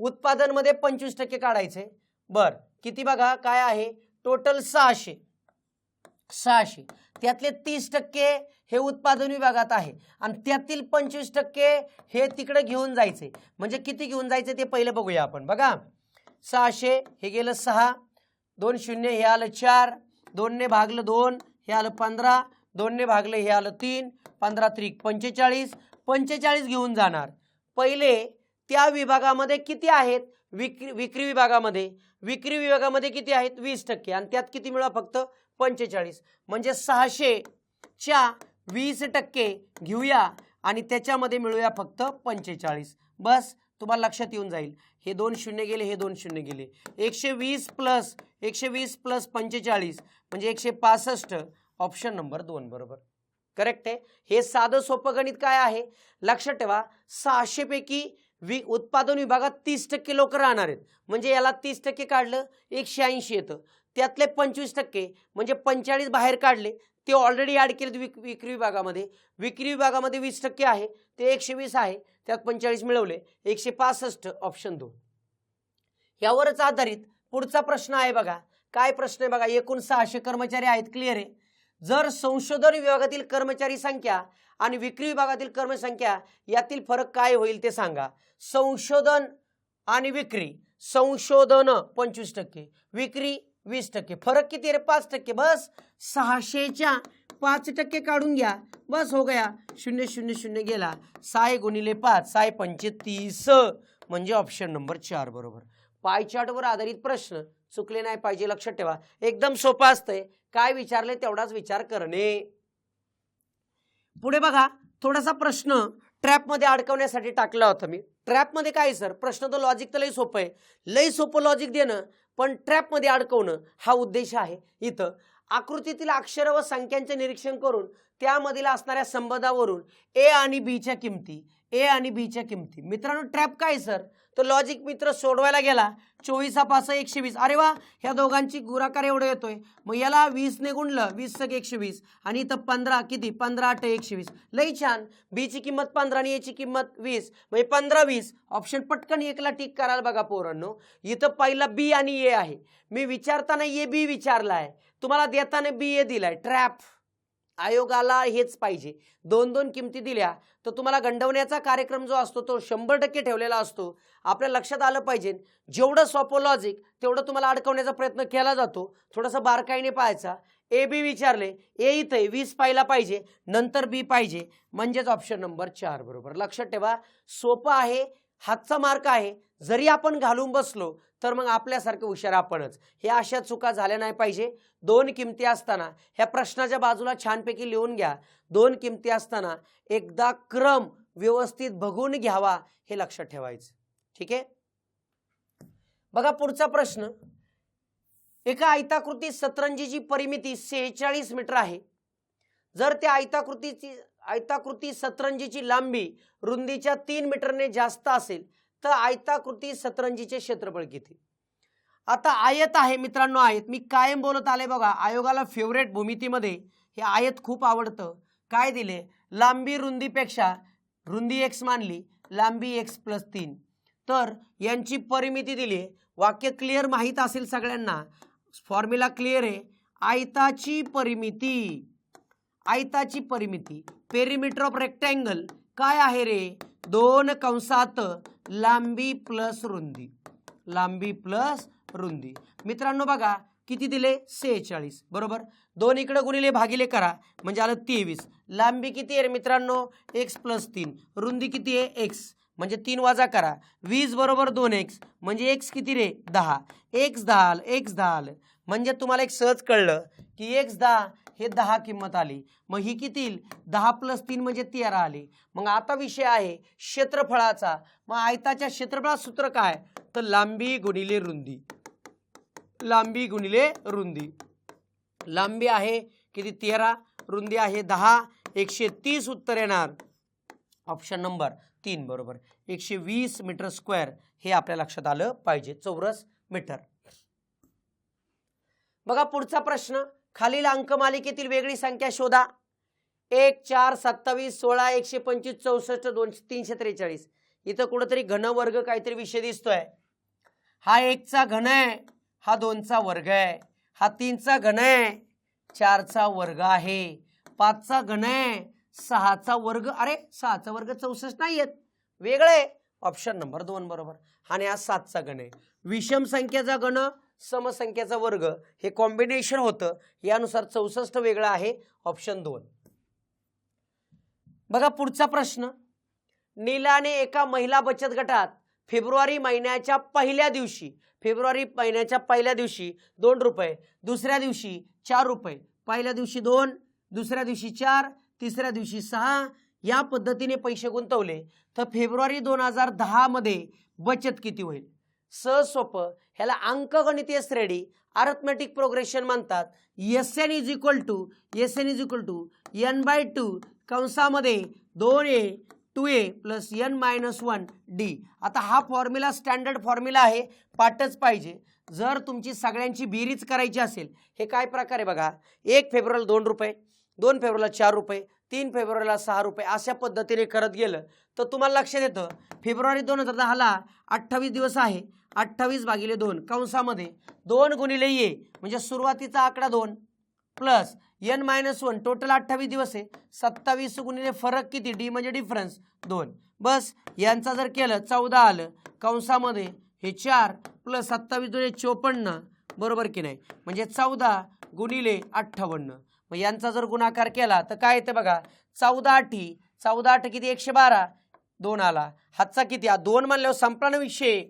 उत्पादन मध्ये 25% काढायचे. बर किती बघा काय आहे टोटल 600, त्यातले 30% हे उत्पादन विभागात आहे आणि त्यातील 25% हे तिकडे घेऊन जायचे. म्हणजे किती घेऊन जायचे ते पहिले बघूया आपण. बघा 600 हे गेलं 6, 2 0 हे आलं 4, 2 ने भागलं 2 हे आलं 15, 2 ने भागलं हे आलं 3, 15 त्रिक 45, 45 घेऊन जाणार. पहिले त्या विभागामध्ये किती आहेत विक्री विभागामध्ये किती आहेत 20% आणि त्यात किती मिळवा फक्त 45, म्हणजे 600 च्या 20% घेऊया आणि त्याच्यामध्ये मिळूया फक्त 45. बस तुम्हाला लक्षात येऊन जाईल. हे 2 0 गेले, हे 2 0 गेले, 120 प्लस 45 म्हणजे 165, ऑप्शन नंबर 2 बरोबर करेक्ट आहे. हे साधं सोपं गणित काय आहे लक्षात ठेवा. 600 पैकी उत्पादन विभागात 30% लोक राहणार आहेत, म्हणजे याला 30% काढलं 180 येतं, त्यातले 25% म्हणजे 45 बाहेर काढले, ते ऑलरेडी ऍड केले विक्री विभागामध्ये. विक्री विभागामध्ये 20% आहे, ते 120 आहे, त्यात 45 मिळवले 165, ऑप्शन 2. यावरच आधारित पुढचा प्रश्न आहे बघा. काय प्रश्न आहे बघा, एकूण 600 कर्मचारी आहेत, क्लिअर आहे. जर संशोधन विभागातील कर्मचारी संख्या आणि विक्री विभागातील कर्मचारी संख्या यातील फरक काय होईल ते सांगा. संशोधन आणि विक्री, संशोधन 25%, विक्री 20%, फरक किती आहे 5%. बस 600 च्या 5% काढून घ्या, बस हो गया, 0 0 0 गेला, 6 गुणिले 5 6 5 30, म्हणजे ऑप्शन नंबर 4 बरोबर. पाय चार्टवर आधारित प्रश्न चुकले नाही पाहिजे, लक्षात ठेवा. एकदम सोपं असतंय, काय विचारले तेवढाच विचार करणे. पुढे बघा थोडासा प्रश्न ट्रॅप मध्ये अडकवण्यासाठी टाकला होता मी. ट्रॅप मध्ये काय सर, प्रश्न तर लॉजिक तर लई सोपं आहे, लई सोपं लॉजिक देणं, पण ट्रॅप मध्ये अडकवणं हा उद्देश आहे. इथं आकृतीतील अक्षर व संख्यांचे निरीक्षण करून त्यामधील असणाऱ्या संबंधावरून ए आणि बीच्या किमती. मित्रांनो ट्रॅप काय सर, तर लॉजिक मित्र सोडवायला गेला 24 5 120, अरे वा ह्या दोघांची गुणाकार एवढं येतोय, मग याला 20 ने गुणलं 20 × 120 आणि इथं 15 किती 15 × 120, लई छान. बी ची किंमत 15 आणि ए ची किंमत 20, म्हणजे 15 20, ऑप्शन पटकन एकला टिक करायला बघा पोरांनो. इथं पहिला बी आणि ए आहे, मी विचारताना ए बी विचारलाय, तुम्हाला देताना बी ए दिलाय. ट्रॅप आयोगाला हेच पाहिजे, 2 किमती दिल्या तर तुम्हाला गंडवण्याचा कार्यक्रम जो असतो तो 100% ठेवलेला असतो. आपल्या लक्षात आलं पाहिजे, जेवढं सोपं लॉजिक तेवढं तुम्हाला अडकवण्याचा प्रयत्न केला जातो. थोडंसं बारकाईने पाहायचा. ए बी विचारले, ए इथे 20 पाहिला पाहिजे, नंतर बी पाहिजे, म्हणजेच ऑप्शन नंबर 4 बरोबर. लक्षात ठेवा, सोपं आहे, हातचा मार्क आहे. जरी आपण घालून बसलो तर मग आपल्यासारखं हुशार आपणच. हे अशा चुका झाल्या नाही पाहिजे. 2 किमती असताना ह्या प्रश्नाच्या बाजूला छानपैकी लिहून घ्या. 2 किमती असताना एकदा क्रम व्यवस्थित बघून घ्यावा, हे लक्षात ठेवायचं. ठीक आहे. बघा पुढचा प्रश्न, एका आयताकृती सतरंजीची परिमिती 46 मीटर आहे. जर त्या आयताकृती सतरंजीची लांबी रुंदीच्या 3 मीटरने जास्त असेल तर आयताकृती सतरंजीचे क्षेत्रफळ किती? आता आयत आहे मित्रांनो, आयत मी कायम बोलत आले बघा, आयोगाला फेवरेट भूमितीमध्ये हे आयत खूप आवडतं. काय दिले? लांबी रुंदीपेक्षा, रुंदी x मानली, लांबी x + 3, तर यांची परिमिती दिली. वाक्य क्लिअर माहीत असेल सगळ्यांना, फॉर्म्युला क्लिअर आहे. आयताची परिमिती पेरिमीटर ऑफ रेक्टँगल काय आहे रे? 2 कंसात लांबी प्लस रुंदी. मित्रांनो बघा किती दिले? 46 बरोबर. 2 इकडे गुणिले भागिले करा म्हणजे आलं 23. लांबी किती आहे रे मित्रांनो? x + 3. रुंदी किती आहे? x म्हणजे 3 वजा करा. 20 बरोबर 2x म्हणजे x किती रे? 10. x 10 आलं म्हणजे तुम्हाला एक सहज कळलं की x 10 हे 10 किंमत आली. मग ही किती? 10 + 3 म्हणजे 13 आली. मग आता विषय आहे क्षेत्रफळाचा. मग आयताच्या क्षेत्रफळाचं सूत्र काय? तर लांबी गुणिले रुंदी. लांबी आहे किती? 13, रुंदी आहे 10, 130 उत्तर येणार ऑप्शन नंबर 3 बरोबर. 120 मीटर स्क्वेअर हे आपल्या लक्षात आलं पाहिजे, चौरस मीटर. बघा पुढचा प्रश्न, खालील अंकमालिकेतील वेगळी संख्या शोधा. 1, 4, 27, 16, 125, 64, 343. इथं कुठंतरी घन वर्ग काहीतरी विषय दिसतोय. हा 1 चा घन आहे, हा 2 चा वर्ग आहे, हा 3 चा घन आहे, 4 चा वर्ग आहे, 5 चा घन आहे, 6 चा वर्ग. अरे 6 चा वर्ग 64 नाही येत, वेगळे. ऑप्शन नंबर 2 बरोबर. आणि हा 7 चा घन आहे. विषम संख्येचा घन समसंख्येचा वर्ग हे कॉम्बिनेशन होतं, यानुसार 64 वेगळं आहे, ऑप्शन 2. बघा पुढचा प्रश्न, नीलाने एका महिला बचत गटात फेब्रुवारी महिन्याच्या पहिल्या दिवशी 2 रुपये, दुसऱ्या दिवशी 4 रुपये, पहिल्या दिवशी 2, दुसऱ्या दिवशी 4, तिसऱ्या दिवशी 6 या पद्धतीने पैसे गुंतवले तर फेब्रुवारी 2010 मध्ये बचत किती होईल? सहज सोपं, ह्याला अंकगणितीय श्रेणी अरिथमेटिक प्रोग्रेशन म्हणतात. SN = n/2 कंसामध्ये 2a 2a + n-1d. आता हा फॉर्म्युला स्टँडर्ड फॉर्म्युला आहे, पाठच पाहिजे. जर तुमची सगळ्यांची बेरीज करायची असेल, हे काय प्रकारे बघा, 1 फेब्रुवारीला 2 रुपये, 2 फेब्रुवारीला 4 रुपये, 3 फेब्रुवारीला 6 रुपये, अशा पद्धतीने करत गेलं तर तुम्हाला लक्षात येतं फेब्रुवारी 2010ला 28 दिवस आहे. 28/2 कंसामध्ये 2 गुणिले a म्हणजे सुरुवातीचा आकडा 2 प्लस n-1 टोटल 28 दिवस आहे. 27 गुणिले फरक किती? d म्हणजे डिफरन्स 2. बस यांचा जर केलं 14 आलं कंसामध्ये हे 4 प्लस 27 × 2 = 54 बरोबर की नाही? म्हणजे 14 गुणिले 58. मग यांचा जर गुणाकार केला तर काय येतं बघा, 14 किती? 112. 2 आला, हातचा किती? 2 म्हणल्यावर संपला ना विषय,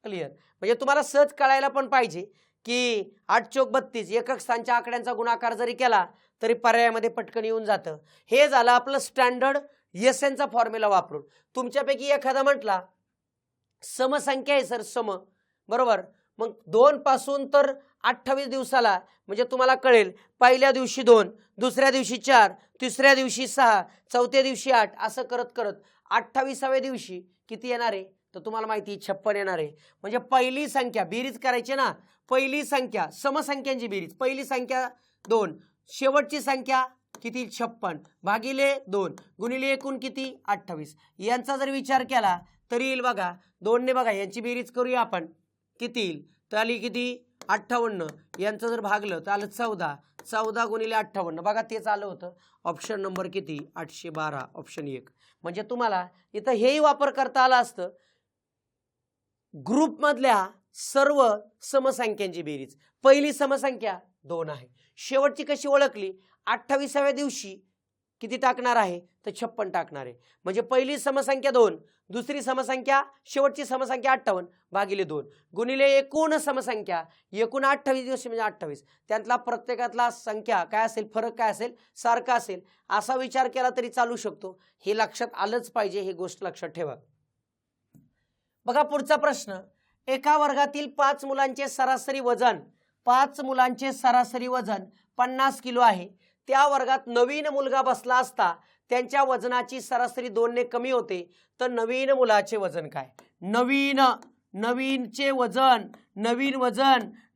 क्लिअर. म्हणजे तुम्हाला सहज कळायला पण पाहिजे की 8 चौक 32 एकक स्थानच्या आकड्यांचा गुणाकार जरी केला तरी पर्यायामध्ये पटकन येऊन जातं. हे झालं आपलं स्टँडर्ड SNचा फॉर्म्युला वापरून. तुमच्यापैकी एखादा म्हटला समसंख्या आहे सर, सम बरोबर, मग 2 पासून तर 28 दिवसाला म्हणजे तुम्हाला कळेल पहिल्या दिवशी 2, दुसऱ्या दिवशी 4, तिसऱ्या दिवशी 6, चौथ्या दिवशी 8 असं करत करत 28व्या दिवशी किती येणार आहे? तर तुम्हाला माहिती 56 येणार आहे. म्हणजे पहिली संख्या बेरीज करायची ना, पहिली संख्या समसंख्यांची बेरीज, पहिली संख्या 2, शेवटची संख्या किती? 56 भागिले 2 गुणिले एकूण किती? 28. यांचा जर विचार केला तरी येईल बघा, 2 ने बघा यांची बेरीज करूया आपण, किती येईल? तर आली किती? 58. यांचं जर भागलं तर आलं 14. 14 गुणिले 58 बघा तेच आलं होतं. ऑप्शन नंबर किती? 812, ऑप्शन 1. म्हणजे तुम्हाला इथं हेही वापर करता आला असतं, ग्रुपमधल्या सर्व समसंख्यांची बेरीज. पहिली समसंख्या 2 आहे, शेवटची कशी ओळखली? 28व्या दिवशी किती टाकणार आहे? तर 56 टाकणार आहे. म्हणजे पहिली समसंख्या 2, दुसरी समसंख्या, शेवटची समसंख्या 58 भागिले 2 गुणिले एकूण समसंख्या, एकूण 28 दिवस म्हणजे 28, त्यातला प्रत्येकातला संख्या काय असेल, फरक काय असेल, सारखा असेल, असा विचार केला तरी चालू शकतो. हे लक्षात आलंच पाहिजे, ही गोष्ट लक्षात ठेवा. बघा पुढचा प्रश्न, एका वर्गातील 5 मुलांचे सरासरी वजन 5 मुलांचे सरासरी वजन 50 किलो आहे, त्या वर्गात नवीन मुलगा बसला असता त्यांच्या वजनाची सरासरी 2 ने कमी होते, तर नवीन मुलाचे वजन काय? नवीनचे वजन,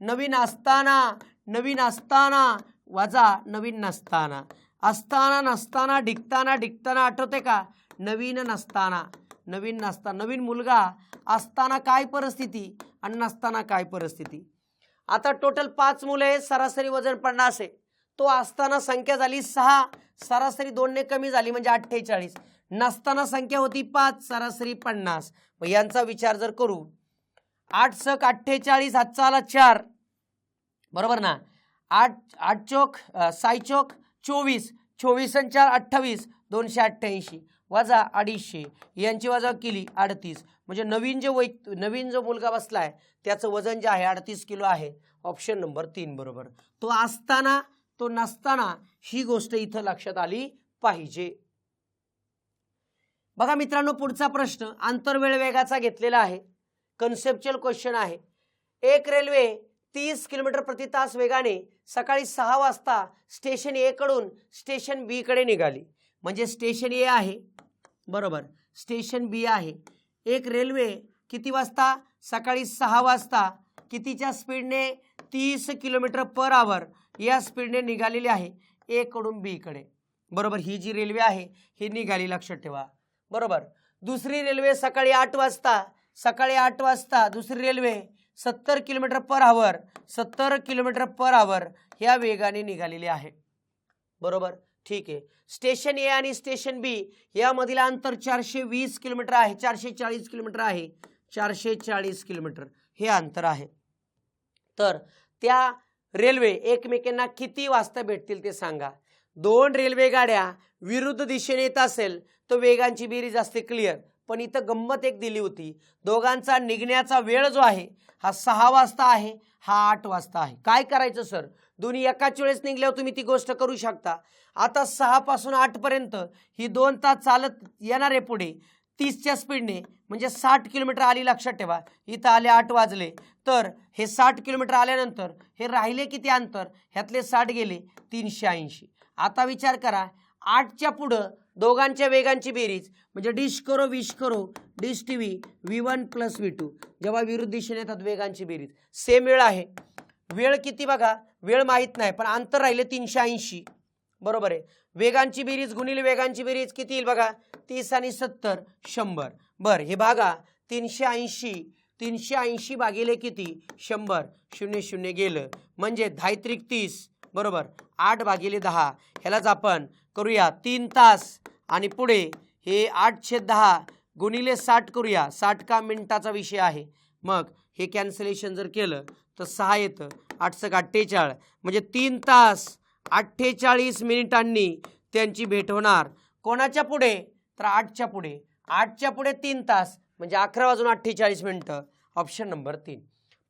नवीन असताना वजा नवीन नसताना, असताना नसताना डिगताना आठवते का? नवीन नसताना, नवीन मुलगा असताना काय परिस्थिती आणि नसताना काय परिस्थिती. आता टोटल 5 मुले, सरासरी वजन 50 आहे, तो असताना संख्या झाली 6, सरासरी 2 ने कमी झाली म्हणजे 48, नसताना संख्या होती 5, सरासरी 50. मग यांचा विचार जर करू, 8 सक 48, हातचा आला 4, बरोबर ना. 8 चोक 6 चोक 24, 24 आणि 4 28, 288 वजा 250, यांची वजा केली 38, म्हणजे नवीन जो मुलगा बसलाय त्याचं वजन जे आहे 38 किलो आहे. ऑप्शन नंबर 3 बरोबर. तो असताना तो नसताना ही गोष्ट इथं लक्षात आली पाहिजे. बघा मित्रांनो, पुढचा प्रश्न आंतरवेळ वेगाचा घेतलेला आहे, कन्सेप्च्युअल क्वेश्चन आहे. एक रेल्वे 30 किलोमीटर प्रति तास वेगाने सकाळी 6 वाजता स्टेशन ए कडून स्टेशन बी कडे निघाली. म्हणजे स्टेशन ए आहे, बरोबर, स्टेशन बी आहे. एक रेल्वे किती वाजता? सकाळी 6 वाजता कितीच्या स्पीडने? 30 किलोमीटर पर आवर या स्पीडने निघालेली आहे ए कडून बी कडे, बरोबर. ही जी रेल्वे आहे ही निघाली, लक्षात ठेवा, बरोबर. दुसरी रेल्वे सकाळी 8 वाजता दुसरी रेल्वे 70 किलोमीटर पर आवर ह्या वेगाने निघालेली आहे, बरोबर. ठीक आहे. स्टेशन ए आणि स्टेशन बी यामधील अंतर 420 किलोमीटर आहे, 440 किलोमीटर आहे, 440 किलोमीटर हे अंतर आहे. तर त्या रेल्वे एकमेकांना किती वाजता भेटतील ते सांगा. 2 रेल्वे गाड्या विरुद्ध दिशेने येत असेल तर वेगांची बेरीज असते, क्लिअर. पण इथं गंमत एक दिली होती, दोघांचा निघण्याचा वेळ जो आहे हा 6 वाजता आहे, हा 8 वाजता आहे. काय करायचं सर? दोन्ही एकाच वेळेस निघल्यावर तुम्ही ती गोष्ट करू शकता. आता 6 पासून 8 पर्यंत ही 2 तास चालत येणार आहे पुढे 30च्या स्पीडने, म्हणजे 60 किलोमीटर आली, लक्षात ठेवा. इथं आले 8 वाजले, तर हे 60 किलोमीटर आल्यानंतर हे राहिले किती अंतर? ह्यातले 60 गेले 380. आता विचार करा, 8च्या पुढं दोघांच्या वेगांची बेरीज म्हणजे dish TV V1 plus V2 जेव्हा विरुद्ध दिशेने येतात वेगांची बेरीज, सेम वेळ आहे. वेळ किती बघा, वेळ माहीत नाही पण अंतर राहिले 380, बरोबर आहे. वेगांची बेरीज गुणिले वेगांची बेरीज किती येईल बघा, 30 आणि 70 100. बरं, हे बघा 380 भागिले किती 100, 0 0 गेलं म्हणजे 10 त्रिक 30, बरोबर. 8 भागिले 10 ह्यालाच आपण करूया 3 तास आणि पुढे हे 8/10 गुणिले 60 करूया, 60 का मिनिटाचा विषय आहे. मग हे कॅन्सलेशन जर केलं तर 6 येतं, 8 × 48 म्हणजे 3 तास 48 मिनिटांनी त्यांची भेट होणार. कोणाच्या पुढे? तर 8च्या पुढे. 8च्या पुढे 3 तास म्हणजे 11 वाजून 48 मिनिटं. Option number 3.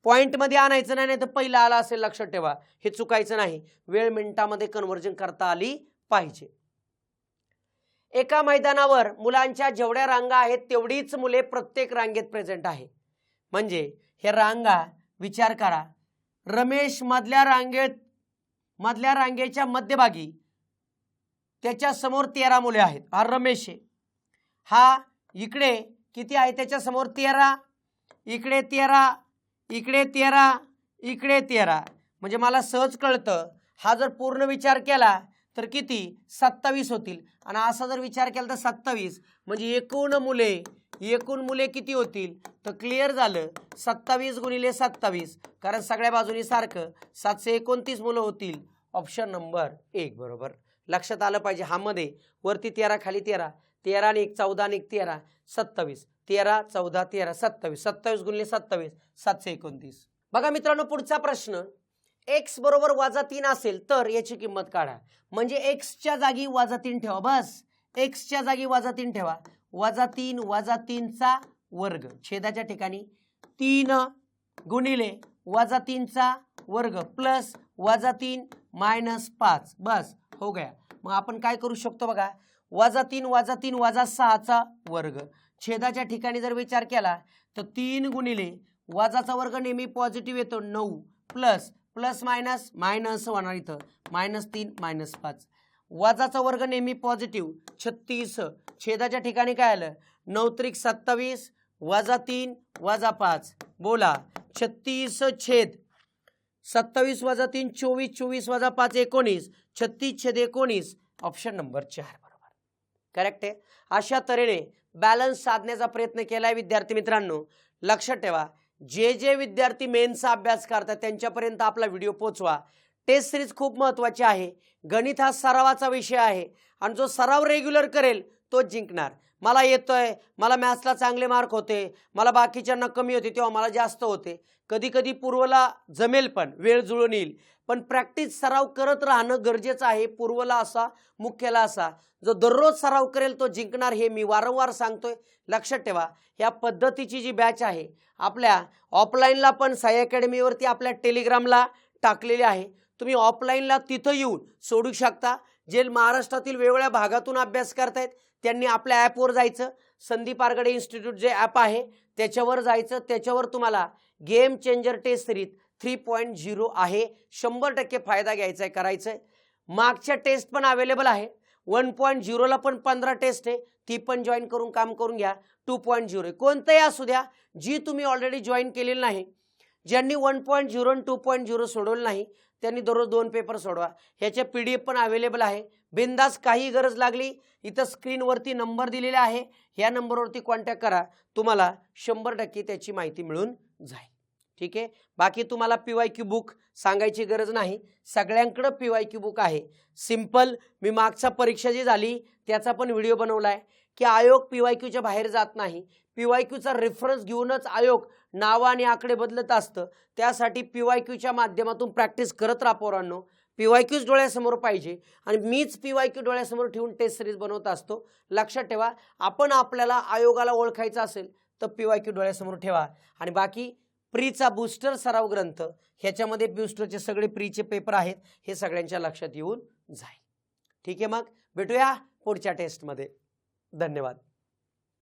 पॉईंटमध्ये आणायचं नाही तर पहिला आला असेल, लक्षात ठेवा, हे चुकायचं नाही. वेळ मिनिटामध्ये कन्व्हर्जन करता आली पाहिजे. एका मैदानावर मुलांच्या जेवढ्या रांगा आहेत तेवढीच मुले प्रत्येक रांगेत प्रेझेंट आहे. म्हणजे हे रांगा विचार करा, रमेश मधल्या रांगेच्या मध्यभागी, त्याच्या समोर 13 मुले आहेत. हा रमेश आहे, हा इकडे किती आहे त्याच्या समोर 13, इकडे 13, इकडे 13, इकडे 13. म्हणजे मला सहज कळतं, हा जर पूर्ण विचार केला तर किती 27 होतील, आणि असा जर विचार केला तर 27 म्हणजे एकूण मुले किती होतील? तर क्लिअर झालं, 27 गुणिले 27, कारण सगळ्या बाजूनी सारखं 729 मुलं होतील. ऑप्शन नंबर 1 बरोबर. लक्षात आलं पाहिजे, हा मध्ये वरती 13 खाली 13, 13 आणि 1 14 आणि 1 13 27, 13 14 13 27, 27 गुणिले 27 729. बघा मित्रांनो, पुढचा प्रश्न, x बरोबर -3 असेल तर याची किंमत काढा. म्हणजे x च्या जागी -3 ठेवा, बस x च्या जागी -3 ठेवा. -3 चा वर्ग छेदाच्या ठिकाणी 3 गुणिले -3 चा वर्ग प्लस -3 - 5, बस हो गया. मग आपण काय करू शकतो बघा, -3 - 6 चा वर्ग. छेदाच्या ठिकाणी जर विचार केला तर 3 गुणिले वजाचा वर्ग नेहमी पॉझिटिव्ह येतो 9 प्लस प्लस मायनस मायनस होणार इथं -3 -5 वजाचा वर्ग नेहमी पॉझिटिव्ह 36 छेदाच्या ठिकाणी काय आलं 9 त्रिक 27 -3 -5 बोला 36 छेद 27 - 3 24 24 - 5 19 36 छेद 19 ऑप्शन नंबर 4 बरोबर करेक्ट आहे। अशा तऱ्हेने बॅलन्स साधण्याचा प्रयत्न केलाय विद्यार्थी मित्रांनो। लक्षात ठेवा जे जे विद्यार्थी मेन्सचा अभ्यास करतात त्यांच्यापर्यंत आपला व्हिडिओ पोहोचवा। टेस्ट सिरीज खूप महत्त्वाची आहे। गणित हा सरावाचा विषय आहे आणि जो सराव रेग्युलर करेल तो जिंकणार। मला येतोय, मला मॅथ्सला चांगले मार्क होते, मला बाकीच्यांना कमी होते तेव्हा मला जास्त होते, कधी कधी पूर्वला जमेल पण वेळ जुळून येईल, पण प्रॅक्टिस सराव करत राहणं गरजेचं आहे। पूर्वला असा मुख्यला असा जो दररोज सराव करेल तो जिंकणार हे मी वारंवार सांगतोय। लक्षात ठेवा या पद्धतीची जी बॅच आहे आपल्या ऑफलाईनला पण साई अकॅडमीवरती आपल्या टेलिग्रामला टाकलेली आहे, तुम्ही ऑफलाईनला तिथं येऊन सोडू शकता। जे महाराष्ट्रातील वेगवेगळ्या भागातून अभ्यास करतायत त्यांनी आपल्या ॲपवर जायचं, संदीप आरगडे इन्स्टिट्यूट जे ॲप आहे त्याच्यावर जायचं, त्याच्यावर तुम्हाला गेम चेंजर टेस्ट सिरीज 3.0 आहे, 100% फायदा घ्यायचा आहे, करायचं आहे। मागच्या टेस्ट पण अवेलेबल आहे, 1.0 ला पण 15 टेस्ट आहे, ती पण जॉईन करून काम करून घ्या। 2.0 कोणतंही असू द्या, जी तुम्ही ऑलरेडी जॉईन केलेली नाही, ज्यांनी 1.0 आणि 2.0 सोडवलं नाही त्यांनी दररोज 2 पेपर सोडवा। ह्याचे PDF पण अवेलेबल आहे, बिंदास काही गरज लागली इथं स्क्रीनवरती नंबर दिलेला आहे, ह्या नंबरवरती कॉन्टॅक्ट करा, तुम्हाला 100% त्याची माहिती मिळून जाईल। ठीक आहे, बाकी तुम्हाला PYQ बुक सांगायची गरज नाही, सगळ्यांकडे PYQ बुक आहे। सिंपल मी मागच्या परीक्षा जी झाली त्याचा पण व्हिडिओ बनवलाय की आयोग PYQच्या बाहेर जात नाही, PYQचा रेफरन्स घेऊनच आयोग नाव आणि आकडे बदलत असतं, त्यासाठी PYQच्या माध्यमातून प्रॅक्टिस करत राहा पोरांनो। PYQच डोळ्यासमोर पाहिजे आणि मीच PYQ डोळ्यासमोर ठेवून टेस्ट सिरीज बनवत असतो। लक्षात ठेवा आपण आपल्याला आयोगाला ओळखायचं असेल तर PYQ डोळ्यासमोर ठेवा आणि बाकी प्रीचा बूस्टर सराव ग्रंथ ह्याच्यामध्ये बूस्टरचे सगळे प्रीचे पेपर आहेत, हे सगळ्यांच्या लक्षात येऊन जाईल। ठीक आहे, मग भेटूया पुढच्या टेस्टमध्ये। धन्यवाद।